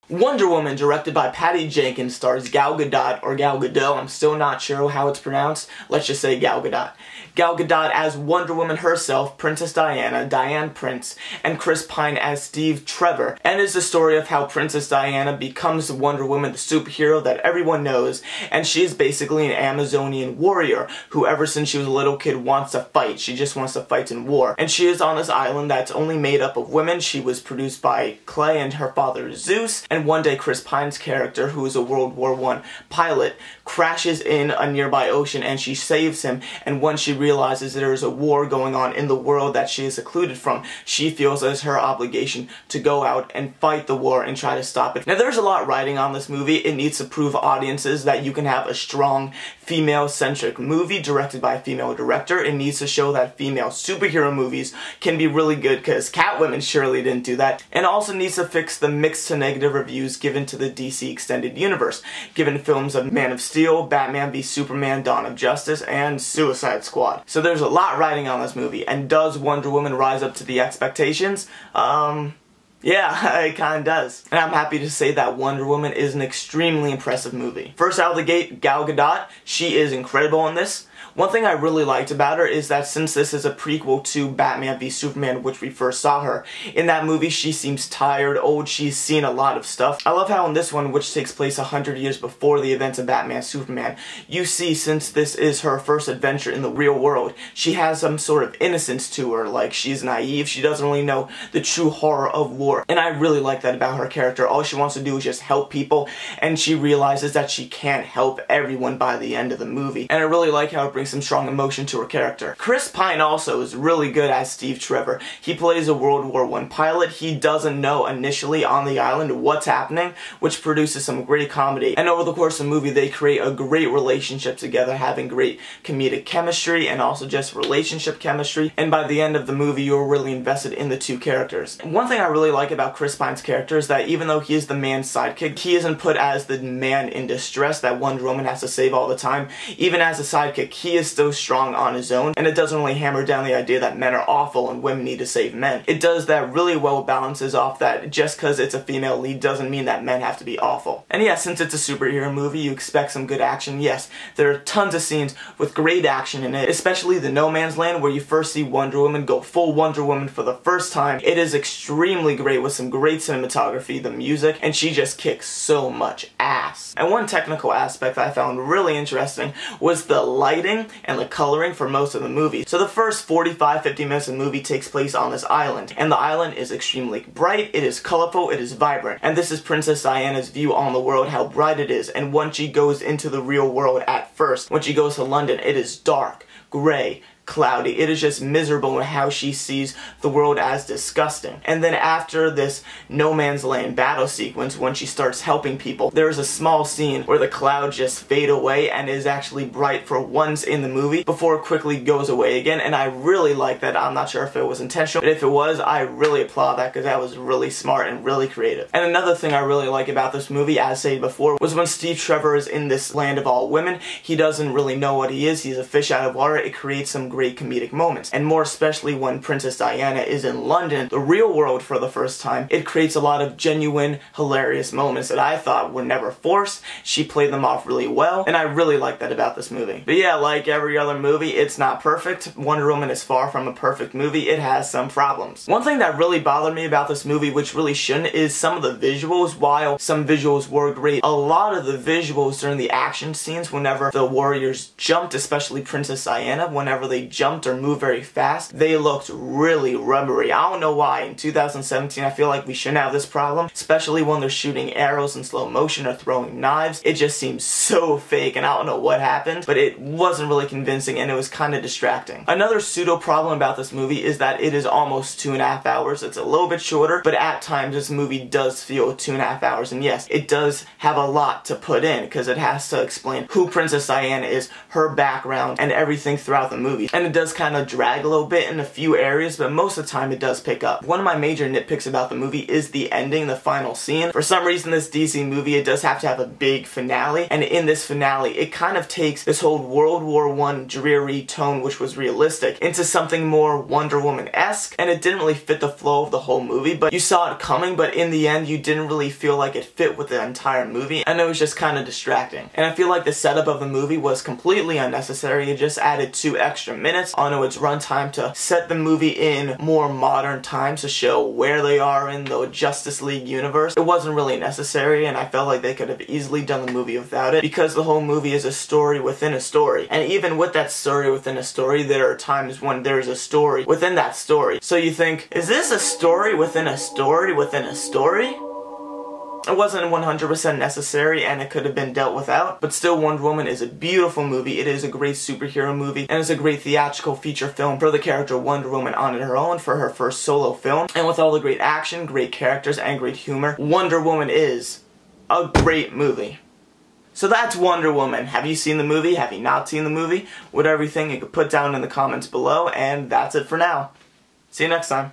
Wonder Woman, directed by Patty Jenkins, stars Gal Gadot, or Gal Gadot, I'm still not sure how it's pronounced, let's just say Gal Gadot. Gal Gadot as Wonder Woman herself, Princess Diana, Diane Prince, and Chris Pine as Steve Trevor, and is the story of how Princess Diana becomes Wonder Woman, the superhero that everyone knows, and she is basically an Amazonian warrior who ever since she was a little kid wants to fight. She just wants to fight in war. And she is on this island that's only made up of women. She was produced by Clay and her father Zeus, and one day Chris Pine's character, who is a World War I pilot, crashes in a nearby ocean and she saves him, and once she realizes there is a war going on in the world that she is secluded from, she feels it is her obligation to go out and fight the war and try to stop it. Now there's a lot riding on this movie. It needs to prove audiences that you can have a strong female-centric movie directed by a female director. It needs to show that female superhero movies can be really good, because Catwoman surely didn't do that. And also needs to fix the mixed to negative reviews given to the DC Extended Universe, given films of Man of Steel, Batman v Superman, Dawn of Justice, and Suicide Squad. So there's a lot riding on this movie, and does Wonder Woman rise up to the expectations? Yeah, it kinda does. And I'm happy to say that Wonder Woman is an extremely impressive movie. First out of the gate, Gal Gadot. She is incredible in this. One thing I really liked about her is that since this is a prequel to Batman v Superman, which we first saw her, in that movie she seems tired, old, she's seen a lot of stuff. I love how in this one, which takes place 100 years before the events of Batman Superman, you see since this is her first adventure in the real world, she has some sort of innocence to her, like she's naive, she doesn't really know the true horror of war. And I really like that about her character. All she wants to do is just help people, and she realizes that she can't help everyone by the end of the movie. And I really like how it brings some strong emotion to her character. Chris Pine also is really good as Steve Trevor. He plays a World War I pilot. He doesn't know initially on the island what's happening, which produces some great comedy. And over the course of the movie, they create a great relationship together, having great comedic chemistry and also just relationship chemistry. And by the end of the movie, you're really invested in the two characters. One thing I really like about Chris Pine's character is that even though he is the man's sidekick, he isn't put as the man in distress that Wonder Woman has to save all the time. Even as a sidekick, he is still strong on his own, and it doesn't really hammer down the idea that men are awful and women need to save men. It does that really well, balances off that just because it's a female lead doesn't mean that men have to be awful. And yeah, since it's a superhero movie, you expect some good action. Yes, there are tons of scenes with great action in it, especially the No Man's Land where you first see Wonder Woman go full Wonder Woman for the first time. It is extremely great with some great cinematography, the music, and she just kicks so much ass. And one technical aspect I found really interesting was the lighting and the coloring for most of the movie. So the first 45-50 minutes of the movie takes place on this island, and the island is extremely bright, it is colorful, it is vibrant, and this is Princess Diana's view on the world, how bright it is. And once she goes into the real world at first, when she goes to London, it is dark, gray, cloudy. It is just miserable in how she sees the world as disgusting. And then after this No Man's Land battle sequence, when she starts helping people, there's a small scene where the clouds just fade away and is actually bright for once in the movie before it quickly goes away again. And I really like that. I'm not sure if it was intentional, but if it was, I really applaud that because that was really smart and really creative. And another thing I really like about this movie, as stated before, was when Steve Trevor is in this land of all women, he doesn't really know what he is. He's a fish out of water. It creates some great comedic moments, and more especially when Princess Diana is in London, the real world, for the first time. It creates a lot of genuine, hilarious moments that I thought were never forced. She played them off really well, and I really like that about this movie. But yeah, like every other movie, it's not perfect. Wonder Woman is far from a perfect movie. It has some problems. One thing that really bothered me about this movie, which really shouldn't, is some of the visuals. While some visuals were great, a lot of the visuals during the action scenes, whenever the warriors jumped, especially Princess Diana, whenever they jumped or moved very fast, they looked really rubbery. I don't know why. In 2017, I feel like we shouldn't have this problem, especially when they're shooting arrows in slow motion or throwing knives. It just seems so fake, and I don't know what happened, but it wasn't really convincing, and it was kind of distracting. Another pseudo problem about this movie is that it is almost 2.5 hours. It's a little bit shorter, but at times this movie does feel 2.5 hours, and yes, it does have a lot to put in, because it has to explain who Princess Diana is, her background, and everything thing throughout the movie. And it does kind of drag a little bit in a few areas, but most of the time it does pick up. One of my major nitpicks about the movie is the ending, the final scene. For some reason, this DC movie, it does have to have a big finale, and in this finale, it kind of takes this whole World War I dreary tone, which was realistic, into something more Wonder Woman-esque, and it didn't really fit the flow of the whole movie, but you saw it coming, but in the end, you didn't really feel like it fit with the entire movie, and it was just kind of distracting. And I feel like the setup of the movie was completely unnecessary. It just added 2 extra minutes onto its runtime to set the movie in more modern times to show where they are in the Justice League universe. It wasn't really necessary, and I felt like they could have easily done the movie without it, because the whole movie is a story within a story. And even with that story within a story, there are times when there's a story within that story. So you think, is this a story within a story within a story? It wasn't 100% necessary, and it could have been dealt without, but still Wonder Woman is a beautiful movie. It is a great superhero movie, and it's a great theatrical feature film for the character Wonder Woman on her own for her first solo film. And with all the great action, great characters, and great humor, Wonder Woman is a great movie. So that's Wonder Woman. Have you seen the movie? Have you not seen the movie? Whatever you think, you could put down in the comments below, and that's it for now. See you next time.